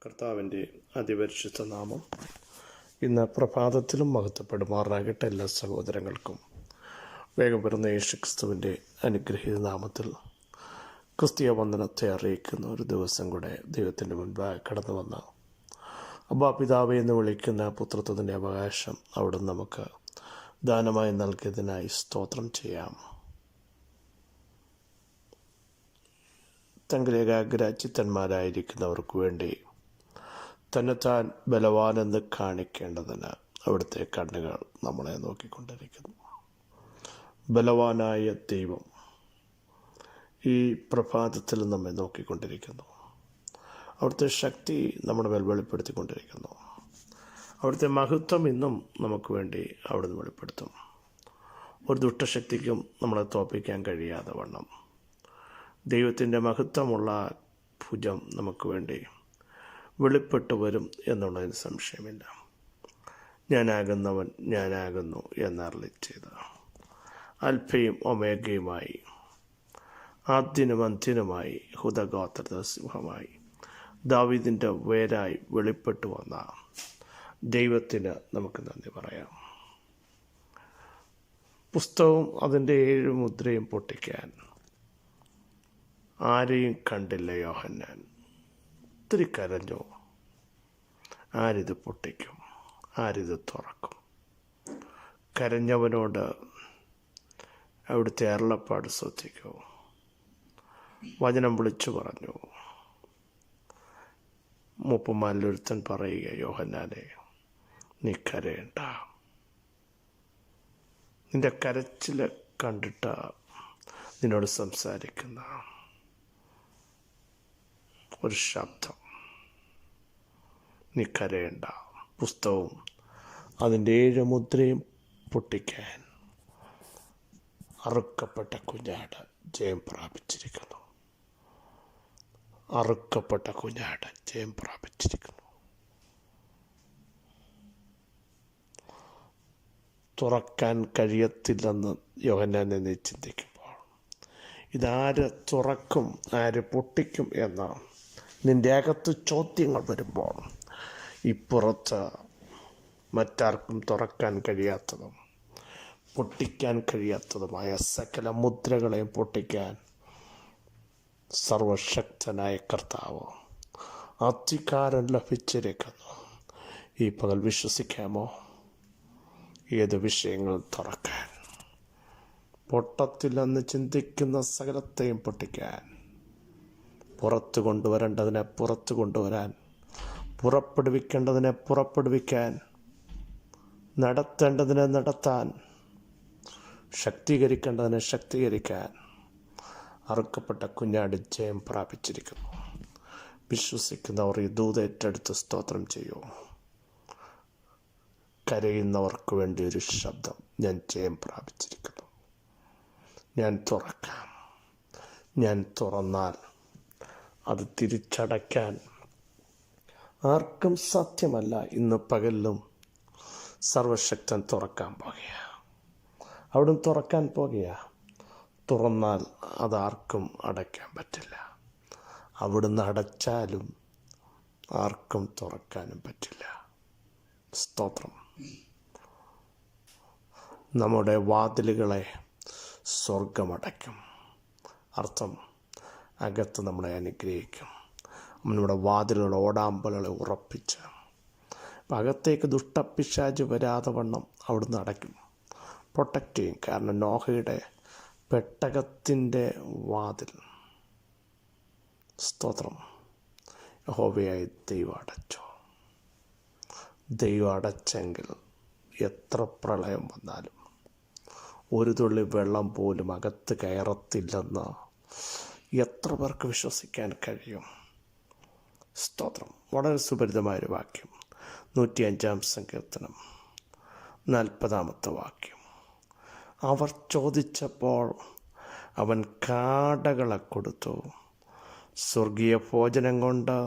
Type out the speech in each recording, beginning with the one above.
കർത്താവിൻ്റെ അതിപരിശുദ്ധ നാമം ഇന്ന് പ്രഭാതത്തിലും മഹത്വപ്പെടുമാറാകട്ടെ. എല്ലാ സഹോദരങ്ങൾക്കും വേഗം വരുന്ന യേശുക്രിസ്തുവിൻ്റെ അനുഗ്രഹീത നാമത്തിൽ ക്രിസ്തീയ വന്ദനത്തെ അറിയിക്കുന്ന ഒരു ദിവസം കൂടെ ദൈവത്തിൻ്റെ മുൻപായി കടന്നു വന്ന അബ്ബാ പിതാവേ എന്ന് വിളിക്കുന്ന പുത്രത്വത്തിൻ്റെ അവകാശം അവിടുന്ന് നമുക്ക് ദാനമായി നൽകിയതിനായി സ്തോത്രം ചെയ്യാം. തങ്ങൾ ഏകാഗ്രചിത്തന്മാരായിരിക്കുന്നവർക്ക് വേണ്ടി തന്നെത്താൻ ബലവാനെന്ന് കാണിക്കേണ്ടതിന് അവിടുത്തെ കണ്ണുകൾ നമ്മളെ നോക്കിക്കൊണ്ടിരിക്കുന്നു. ബലവാനായ ദൈവം ഈ പ്രഭാതത്തിൽ നമ്മെ നോക്കിക്കൊണ്ടിരിക്കുന്നു. അവിടുത്തെ ശക്തി നമ്മുടെ മേൽ വെളിപ്പെടുത്തിക്കൊണ്ടിരിക്കുന്നു. അവിടുത്തെ മഹത്വം ഇന്നും നമുക്ക് വേണ്ടി അവിടുന്ന് വെളിപ്പെടുത്തും. ഒരു ദുഷ്ടശക്തിക്കും നമ്മളെ തോൽപ്പിക്കാൻ കഴിയാതെ വണ്ണം ദൈവത്തിൻ്റെ മഹത്വമുള്ള ഭുജം നമുക്ക് വേണ്ടി വെളിപ്പെട്ടു വരും എന്നുള്ളതിന് സംശയമില്ല. ഞാനാകുന്നവൻ ഞാനാകുന്നു എന്നരുളി ചെയ്ത അൽഫയും ഒമേഗയുമായി ആദ്യനും അന്ത്യനുമായി ഹുദഗോത്ര സിംഹമായി ദാവീദിൻ്റെ വേരായി വെളിപ്പെട്ടു വന്ന ദൈവത്തിന് നമുക്ക് നന്ദി പറയാം. പുസ്തകവും അതിൻ്റെ 7 മുദ്രയും പൊട്ടിക്കാൻ ആരെയും കണ്ടില്ല യോഹന്നാൻ. ഒത്തിരി കരഞ്ഞു. ആരിത് പൊട്ടിക്കും? ആരിത് തുറക്കും? കരഞ്ഞവനോട് അവിടുത്തെ അരുളപ്പാട് ശ്രദ്ധിക്കൂ. വചനം വിളിച്ചു പറഞ്ഞു. മൂപ്പന്മാരിലൊരുത്തൻ പറയുക, യോഹന്നാനെ, നീ കരയണ്ട. നിന്റെ കരച്ചിൽ കണ്ടിട്ട് നിന്നോട് സംസാരിക്കുന്ന ഒരു ശബ്ദം, നീ കരയേണ്ട. പുസ്തകവും അതിൻ്റെ 7 മുദ്രയും പൊട്ടിക്കാൻ അറുക്കപ്പെട്ട കുഞ്ഞാട് ജയം പ്രാപിച്ചിരിക്കുന്നു. അറുക്കപ്പെട്ട കുഞ്ഞാട് ജയം പ്രാപിച്ചിരിക്കുന്നു. തുറക്കാൻ കഴിയത്തില്ലെന്ന് യോഹന്നാൻ നീ ചിന്തിക്കുമ്പോൾ ഇതാര് തുറക്കും, ആര് പൊട്ടിക്കും എന്ന നിൻ്റെ അകത്ത് ചോദ്യങ്ങൾ വരുമ്പോൾ ഇപ്പുറത്ത് മറ്റാർക്കും തുറക്കാൻ കഴിയാത്തതും പൊട്ടിക്കാൻ കഴിയാത്തതുമായ സകല മുദ്രകളെയും പൊട്ടിക്കാൻ സർവശക്തനായ കർത്താവ് അധികാരം ലഭിച്ചിരിക്കുന്നു. ഈ പകൽ വിശ്വസിക്കാമോ? ഏത് വിഷയങ്ങൾ തുറക്കാൻ, പൊട്ടത്തില്ലെന്ന് ചിന്തിക്കുന്ന സകലത്തെയും പൊട്ടിക്കാൻ, പുറത്തു കൊണ്ടുവരേണ്ടതിനെ പുറത്തു കൊണ്ടുവരാൻ, പുറപ്പെടുവിക്കേണ്ടതിനെ പുറപ്പെടുവിക്കാൻ, നടത്തേണ്ടതിനെ നടത്താൻ, ശക്തീകരിക്കേണ്ടതിനെ ശക്തീകരിക്കാൻ അറുക്കപ്പെട്ട കുഞ്ഞാട് ജയം പ്രാപിച്ചിരിക്കുന്നു. വിശ്വസിക്കുന്നവർ ഈ ദൂത് ഏറ്റെടുത്ത് സ്തോത്രം ചെയ്യൂ. കരയുന്നവർക്ക് വേണ്ടി ഒരു ശബ്ദം, ഞാൻ ജയം പ്രാപിച്ചിരിക്കുന്നു. ഞാൻ തുറക്കാം. ഞാൻ തുറന്നാൽ അത് തിരിച്ചടയ്ക്കാൻ ആർക്കും സാധ്യമല്ല. ഇന്ന് പകലിലും സർവശക്തൻ തുറക്കാൻ പോകുക. അവിടുന്ന് തുറക്കാൻ പോകുക. തുറന്നാൽ അതാർക്കും അടയ്ക്കാൻ പറ്റില്ല. അവിടുന്ന് അടച്ചാലും ആർക്കും തുറക്കാനും പറ്റില്ല. സ്തോത്രം. നമ്മുടെ വാതിലുകളെ സ്വർഗമടയ്ക്കും. അർത്ഥം, അകത്ത് നമ്മളെ അനുഗ്രഹിക്കും. നമ്മുടെ വാതിലുകൾ ഓടാമ്പലുകളെ ഉറപ്പിച്ച് അകത്തേക്ക് ദുഷ്ടപ്പിശാച് വരാതെ വണ്ണം അവിടുന്ന് അടയ്ക്കും, പ്രൊട്ടക്റ്റ് ചെയ്യും. കാരണം നോഹയുടെ പെട്ടകത്തിൻ്റെ വാതിൽ, സ്തോത്രം, യഹോവയായി ദൈവം അടച്ചു. ദൈവം അടച്ചെങ്കിൽ എത്ര പ്രളയം വന്നാലും ഒരു തുള്ളി വെള്ളം പോലും അകത്ത് കയറത്തില്ലെന്ന് എത്ര പേർക്ക് വിശ്വസിക്കാൻ കഴിയും? സ്തോത്രം. വളരെ സുപരിതമായൊരു വാക്യം. 105-ാം സങ്കീർത്തനം 40-ാമത്തെ വാക്യം. അവർ ചോദിച്ചപ്പോൾ അവൻ കാടകളെ കൊടുത്തു. സ്വർഗീയ ഭോജനം കൊണ്ട്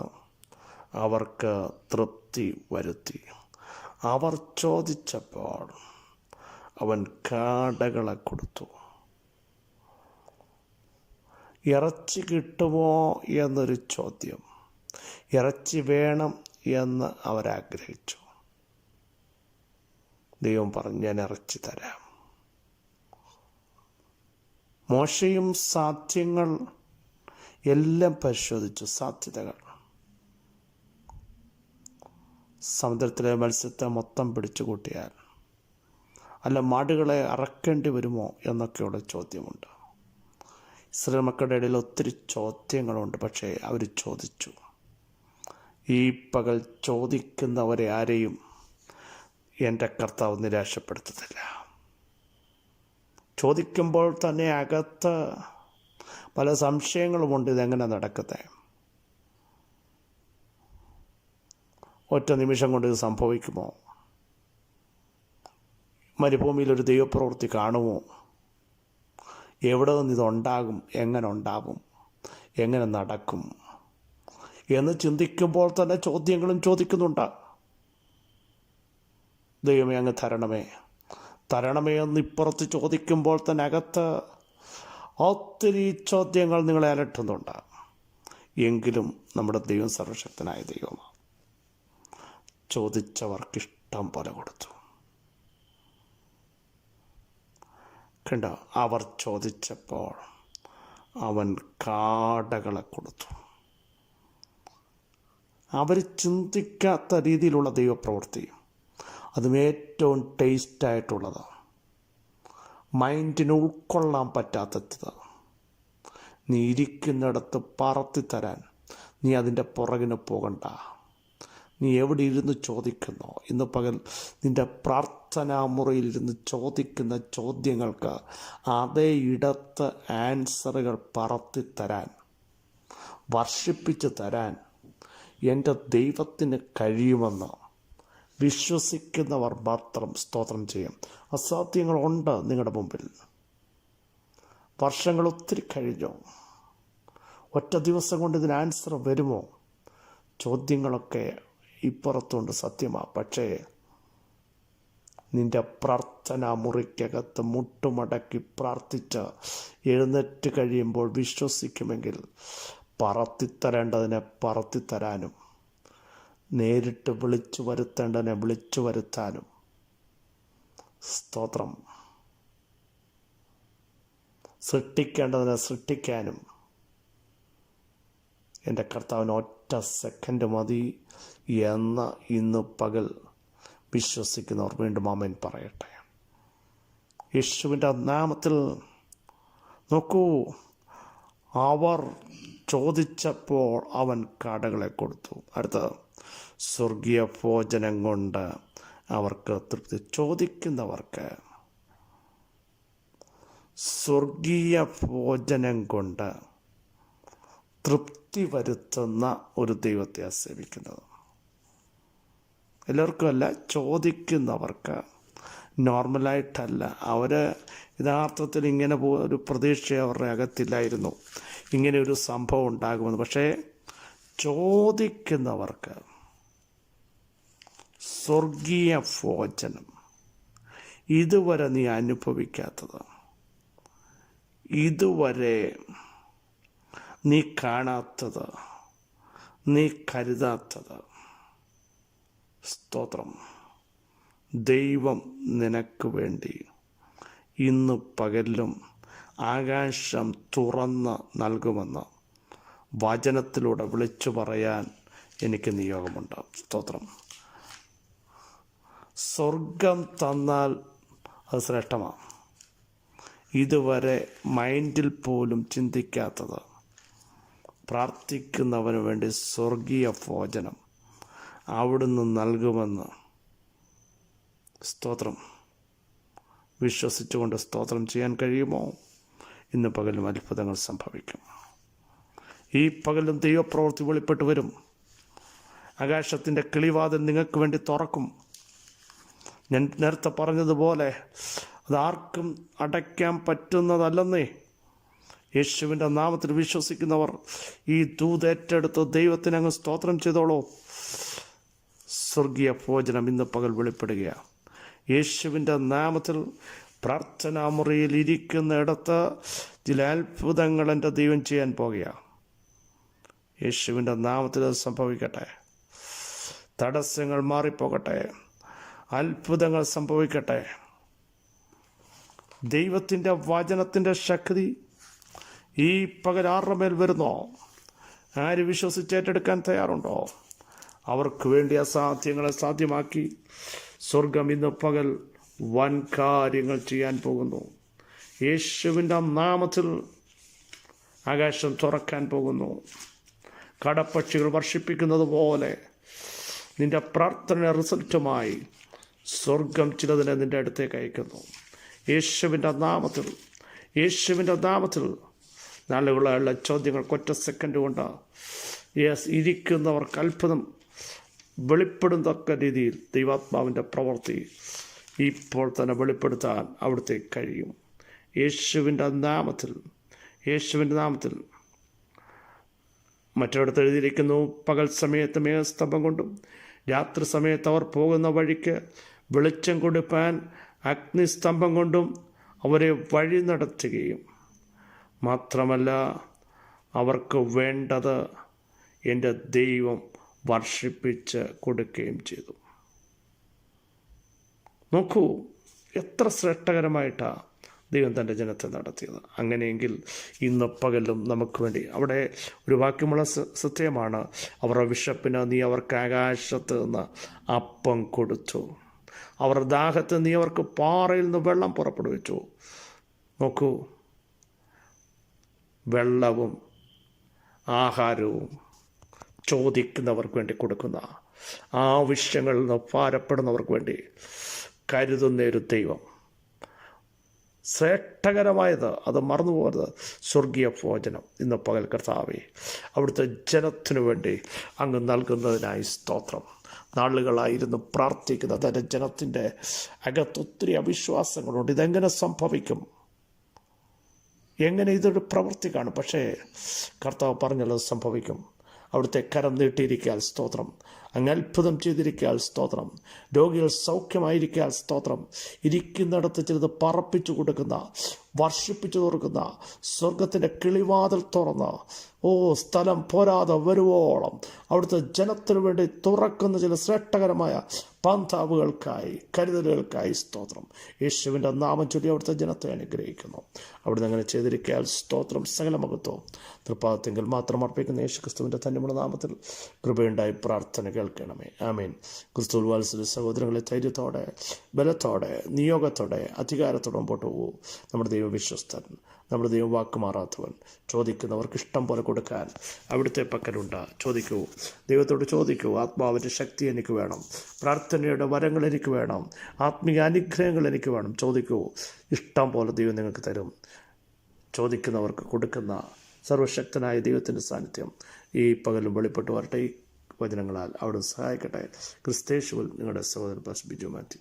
അവർക്ക് തൃപ്തി വരുത്തി. അവർ ചോദിച്ചപ്പോൾ അവൻ കാടകളെ കൊടുത്തു. ഇറച്ചി കിട്ടുമോ എന്നൊരു ചോദ്യം ഇറച്ചി വേണം എന്ന് അവരാഗ്രഹിച്ചു. ദൈവം പറഞ്ഞു, ഞാൻ ഇറച്ചി തരാം. മോശയും സാധ്യങ്ങൾ എല്ലാം പരിശോധിച്ചു. സാധ്യതകൾ, സമുദ്രത്തിലെ മത്സ്യത്തെ മൊത്തം പിടിച്ചു കൂട്ടിയാൽ, അല്ല മാടുകളെ അറക്കേണ്ടി വരുമോ എന്നൊക്കെയുള്ള ചോദ്യമുണ്ട്. ഇസ്രായേൽ മക്കളുടെ ഇടയിൽ ഒത്തിരി ചോദ്യങ്ങളുണ്ട്. പക്ഷേ അവർ ചോദിച്ചു. ഈ പകൽ ചോദിക്കുന്നവരെ ആരെയും എൻ്റെ കർത്താവ് നിരാശപ്പെടുത്തത്തില്ല. ചോദിക്കുമ്പോൾ തന്നെ അകത്ത് പല സംശയങ്ങളുമുണ്ട്. ഇതെങ്ങനെ നടക്കുന്നത്? ഒറ്റ നിമിഷം കൊണ്ട് ഇത് സംഭവിക്കുമോ? മരുഭൂമിയിൽ ഒരു ദൈവപ്രവൃത്തി കാണുമോ? എവിടെ നിന്ന് ഇതുണ്ടാകും? എങ്ങനെ ഉണ്ടാകും? എങ്ങനെ നടക്കും എന്ന് ചിന്തിക്കുമ്പോൾ തന്നെ ചോദ്യങ്ങളും ചോദിക്കുന്നുണ്ട്. ദൈവമേ, അങ്ങ് തരണമേ തരണമേ എന്ന് ഇപ്പുറത്ത് ചോദിക്കുമ്പോൾ തന്നെ അകത്ത് ഒത്തിരി ചോദ്യങ്ങൾ നിങ്ങളെ അലട്ടുന്നുണ്ട്. എങ്കിലും നമ്മുടെ ദൈവം സർവശക്തനായ ദൈവമാണ്. ചോദിച്ചവർക്കിഷ്ടം പോലെ കൊടുത്തു. കണ്ടോ, അവർ ചോദിച്ചപ്പോൾ അവൻ കാടകളെ കൊടുത്തു. അവർ ചിന്തിക്കാത്ത രീതിയിലുള്ള ദൈവപ്രവൃത്തി, അതും ഏറ്റവും ടേസ്റ്റായിട്ടുള്ളത്, മൈൻഡിന് ഉൾക്കൊള്ളാൻ പറ്റാത്തത്. നീ ഇരിക്കുന്നിടത്ത് പറത്തിത്തരാൻ നീ അതിൻ്റെ പുറകിന് പോകണ്ട. നീ എവിടെ ഇരുന്ന് ചോദിക്കുന്നോ, ഇന്ന് പകൽ നിൻ്റെ പ്രാർത്ഥനാ മുറിയിലിരുന്ന് ചോദിക്കുന്ന ചോദ്യങ്ങൾക്ക് അതേ ഇടത്ത് ആൻസറുകൾ പറത്തിത്തരാൻ, വർഷിപ്പിച്ച് തരാൻ എൻ്റെ ദൈവത്തിന് കഴിയുമെന്ന് വിശ്വസിക്കുന്നവർ മാത്രം സ്തോത്രം ചെയ്യും. അസാധ്യങ്ങളുണ്ട് നിങ്ങളുടെ മുമ്പിൽ. വർഷങ്ങൾ ഒത്തിരി കഴിഞ്ഞു. ഒറ്റ ദിവസം കൊണ്ട് ഇതിന് ആൻസർ വരുമോ? ചോദ്യങ്ങളൊക്കെ ഇപ്പുറത്തുണ്ട്, സത്യമാണ്. പക്ഷേ നിൻ്റെ പ്രാർത്ഥന മുറിക്കകത്ത് മുട്ടുമടക്കി പ്രാർത്ഥിച്ച് എഴുന്നേറ്റ് കഴിയുമ്പോൾ വിശ്വസിക്കുമെങ്കിൽ പറത്തിത്തരേണ്ടതിനെ പറത്തിത്തരാനും, നേരിട്ട് വിളിച്ചു വരുത്തേണ്ടതിനെ വിളിച്ചു വരുത്താനും, സ്തോത്രം, സൃഷ്ടിക്കേണ്ടതിനെ സൃഷ്ടിക്കാനും എൻ്റെ കർത്താവിന് ഒറ്റ സെക്കൻഡ് മതി എന്ന് ഇന്ന് പകൽ വിശ്വസിക്കുന്നവർ വീണ്ടും ആമേൻ പറയട്ടെ. യേശുവിൻ്റെ നാമത്തിൽ നോക്കൂ, അവർ ചോദിച്ചപ്പോൾ അവൻ കാടകളെ കൊടുത്തു. അടുത്ത സ്വർഗീയ ഭോജനം കൊണ്ട് അവർക്ക് തൃപ്തി. ചോദിക്കുന്നവർക്ക് സ്വർഗീയ ഭോജനം കൊണ്ട് തൃപ്തി വരുത്തുന്ന ഒരു ദൈവത്തെ സേവിക്കുന്നത്. എല്ലാവർക്കും അല്ല, ചോദിക്കുന്നവർക്ക്. നോർമലായിട്ടല്ല. അവർ യഥാർത്ഥത്തിൽ ഇങ്ങനെ ഒരു പ്രതീക്ഷ അവരുടെ അകത്തില്ലായിരുന്നു, ഇങ്ങനെ ഒരു സംഭവം ഉണ്ടാകുമെന്ന്. പക്ഷേ ചോദിക്കുന്നവർക്ക് സ്വർഗീയ ഭോജനം, ഇതുവരെ നീ അനുഭവിക്കാത്തത്, ഇതുവരെ നീ കാണാത്തത്, നീ കരുതാത്തത്, സ്തോത്രം, ദൈവം നിനക്ക് വേണ്ടി ഇന്ന് പകലിലും ആകാശം തുറന്ന് നൽകുമെന്ന് വചനത്തിലൂടെ വിളിച്ചു പറയാൻ എനിക്ക് നിയോഗമുണ്ട്. സ്തോത്രം. സ്വർഗം തന്നാൽ അത് ശ്രേഷ്ഠമാണ്. ഇതുവരെ മൈൻഡിൽ പോലും ചിന്തിക്കാത്തത് പ്രാർത്ഥിക്കുന്നവന് വേണ്ടി സ്വർഗീയ ഭോജനം അവിടുന്ന് നൽകുമെന്ന് സ്തോത്രം വിശ്വസിച്ചുകൊണ്ട് സ്തോത്രം ചെയ്യാൻ കഴിയുമോ? ഇന്ന് പകലും അത്ഭുതങ്ങൾ സംഭവിക്കും. ഈ പകലും ദൈവപ്രവൃത്തി വെളിപ്പെട്ട് വരും. ആകാശത്തിൻ്റെ കിളിവാതിൽ നിങ്ങൾക്ക് വേണ്ടി തുറക്കും. ഞാൻ നേരത്തെ പറഞ്ഞതുപോലെ അതാർക്കും അടയ്ക്കാൻ പറ്റുന്നതല്ലെന്നേ. യേശുവിൻ്റെ നാമത്തിൽ വിശ്വസിക്കുന്നവർ ഈ ദൂതേറ്റെടുത്ത് ദൈവത്തിന് അങ്ങ് സ്തോത്രം ചെയ്തോളൂ. സ്വർഗീയ ഭോജനം ഇന്ന് പകൽ വെളിപ്പെടുകയാണ്. യേശുവിൻ്റെ നാമത്തിൽ പ്രാർത്ഥനാ മുറിയിൽ ഇരിക്കുന്ന ഇടത്ത് ചില അത്ഭുതങ്ങൾ എൻ്റെ ദൈവം ചെയ്യാൻ പോകുകയാണ്. യേശുവിൻ്റെ നാമത്തിൽ അത് സംഭവിക്കട്ടെ. തടസ്സങ്ങൾ മാറിപ്പോകട്ടെ. അത്ഭുതങ്ങൾ സംഭവിക്കട്ടെ. ദൈവത്തിൻ്റെ വചനത്തിൻ്റെ ശക്തി ഈ പകൽ ആരുടെ മേൽ വരുന്നോ, ആര് വിശ്വസിച്ചേറ്റെടുക്കാൻ തയ്യാറുണ്ടോ, അവർക്ക് വേണ്ടി അസാധ്യങ്ങളെ സാധ്യമാക്കി സ്വർഗം ഇന്ന് പകൽ വൻ കാര്യങ്ങൾ ചെയ്യാൻ പോകുന്നു. യേശുവിൻ്റെ നാമത്തിൽ ആകാശം തുറക്കാൻ പോകുന്നു. കടപ്പക്ഷികൾ വർഷിപ്പിക്കുന്നത് പോലെ നിൻ്റെ പ്രാർത്ഥന റിസൾട്ടുമായി സ്വർഗം ചിലതിനെ നിൻ്റെ അടുത്തേക്ക് അയക്കുന്നു. യേശുവിൻ്റെ നാമത്തിൽ, യേശുവിൻ്റെ നാമത്തിൽ നാളുകളുള്ള ചോദ്യങ്ങൾക്ക് ഒറ്റ സെക്കൻഡ് കൊണ്ട് ഇരിക്കുന്നവർക്ക് അത്ഭുതം വെളിപ്പെടുത്തക്ക രീതിയിൽ ദൈവാത്മാവിൻ്റെ പ്രവൃത്തി ഇപ്പോൾ തന്നെ വെളിപ്പെടുത്താൻ അവിടുത്തെ കഴിയും. യേശുവിൻ്റെ നാമത്തിൽ, യേശുവിൻ്റെ നാമത്തിൽ. മറ്റൊരിടത്ത് എഴുതിയിരിക്കുന്നു, പകൽ സമയത്ത് മേഘസ്തംഭം കൊണ്ടും രാത്രി സമയത്ത് അവർ പോകുന്ന വഴിക്ക് വെളിച്ചം കൊടുപ്പാൻ അഗ്നിസ്തംഭം കൊണ്ടും അവരെ വഴി നടത്തുകയും മാത്രമല്ല അവർക്ക് വേണ്ടത് എൻ്റെ ദൈവം വർഷിപ്പിച്ച് കൊടുക്കുകയും ചെയ്തു. നോക്കൂ, എത്ര ശ്രേഷ്ഠകരമായിട്ടാണ് ദൈവം തൻ്റെ ജനത്തെ നടത്തിയത്. അങ്ങനെയെങ്കിൽ ഇന്ന് പകലും നമുക്ക് വേണ്ടി അവിടെ ഒരു വാക്യമുള്ള സത്യമാണ്, അവരുടെ വിശപ്പിന് നീ അവർക്ക് ആകാശത്ത് നിന്ന് അപ്പം കൊടുത്തു, അവരുടെ ദാഹത്ത് നീ അവർക്ക് പാറയിൽ നിന്ന് വെള്ളം പുറപ്പെടുവിച്ചു. നോക്കൂ, വെള്ളവും ആഹാരവും ചോദിക്കുന്നവർക്ക് വേണ്ടി കൊടുക്കുന്ന, ആവശ്യങ്ങളിൽ നിന്ന് ഭാരപ്പെടുന്നവർക്ക് വേണ്ടി കരുതുന്ന ഒരു ദൈവം. ശ്രേഷ്ഠകരമായത്, അത് മറന്നുപോകരുത്, സ്വർഗീയ ഭോജനം ഇന്ന് പകൽ കർത്താവേ അവിടുത്തെ ജനത്തിനു വേണ്ടി അങ്ങ് നൽകുന്നതിനായി സ്തോത്രം. നാളുകളായിരുന്നു പ്രാർത്ഥിക്കുന്ന തൻ്റെ ജനത്തിൻ്റെ അകത്തൊത്തിരി അവിശ്വാസങ്ങളുണ്ട്. ഇതെങ്ങനെ സംഭവിക്കും, എങ്ങനെ ഇതൊരു പ്രവൃത്തി കാണും? പക്ഷേ കർത്താവ് പറഞ്ഞത് സംഭവിക്കും. അവിടുത്തെ കരം നീട്ടിയിരിക്കാൻ സ്തോത്രം. അങ്ങ് അത്ഭുതം ചെയ്തിരിക്കാൻ സ്തോത്രം. രോഗികൾ സൗഖ്യമായിരിക്കാൻ സ്തോത്രം. ഇരിക്കുന്നിടത്ത് ചിലത് പറപ്പിച്ചു കൊടുക്കുന്ന, വർഷിപ്പിച്ചു കൊടുക്കുന്ന, സ്വർഗത്തിൻ്റെ കിളിവാതിൽ തുറന്ന് സ്ഥലം പോരാതെ വരുവോളം അവിടുത്തെ ജനത്തിനു വേണ്ടി തുറക്കുന്ന ചില ശ്രേഷ്ഠകരമായ പാന്താവുകൾക്കായി, കരുതലുകൾക്കായി സ്തോത്രം. യേശുവിൻ്റെ നാമം ചൊല്ലി അവിടുത്തെ ജനത്തെ അനുഗ്രഹിക്കുന്നു. അവിടുന്ന് അങ്ങനെ ചെയ്തിരിക്കാൻ സ്തോത്രം. സകല മഹത്വവും തൃപ്പാദത്തെങ്കിൽ മാത്രം അർപ്പിക്കുന്ന യേശു ക്രിസ്തുവിൻ്റെ തന്നെയുള്ള നാമത്തിൽ കൃപയുണ്ടായി പ്രാർത്ഥന കേൾക്കണമേ. ആമേൻ. ക്രിസ്തു വാത്സല്യ സഹോദരങ്ങളെ ധൈര്യത്തോടെ, ബലത്തോടെ, നിയോഗത്തോടെ, അധികാരത്തോടെ മുമ്പോട്ട് പോകൂ. നമ്മുടെ ദൈവം വിശ്വസ്തൻ, നമ്മുടെ ദൈവം വാക്ക് മാറാത്തവൻ. ചോദിക്കുന്നവർക്ക് ഇഷ്ടം പോലെ കൊടുക്കാൻ അവിടുത്തെ പക്കലുണ്ട്. ചോദിക്കൂ, ദൈവത്തോട് ചോദിക്കൂ. ആത്മാവിൻ്റെ ശക്തി എനിക്ക് വേണം, പ്രാർത്ഥനയുടെ വരങ്ങൾ എനിക്ക് വേണം, ആത്മീയ അനുഗ്രഹങ്ങൾ എനിക്ക് വേണം. ചോദിക്കൂ, ഇഷ്ടം പോലെ ദൈവം നിങ്ങൾക്ക് തരും. ചോദിക്കുന്നവർക്ക് കൊടുക്കുന്ന സർവശക്തനായ ദൈവത്തിൻ്റെ സാന്നിധ്യം ഈ പകലും വെളിപ്പെട്ടു വരട്ടെ. ഈ വചനങ്ങളാൽ അവിടെ സഹായിക്കട്ടെ. ക്രിസ്തേശുവിൽ നിങ്ങളുടെ സഹോദരൻ പാസ്റ്റർ ബിജു മാത്യു.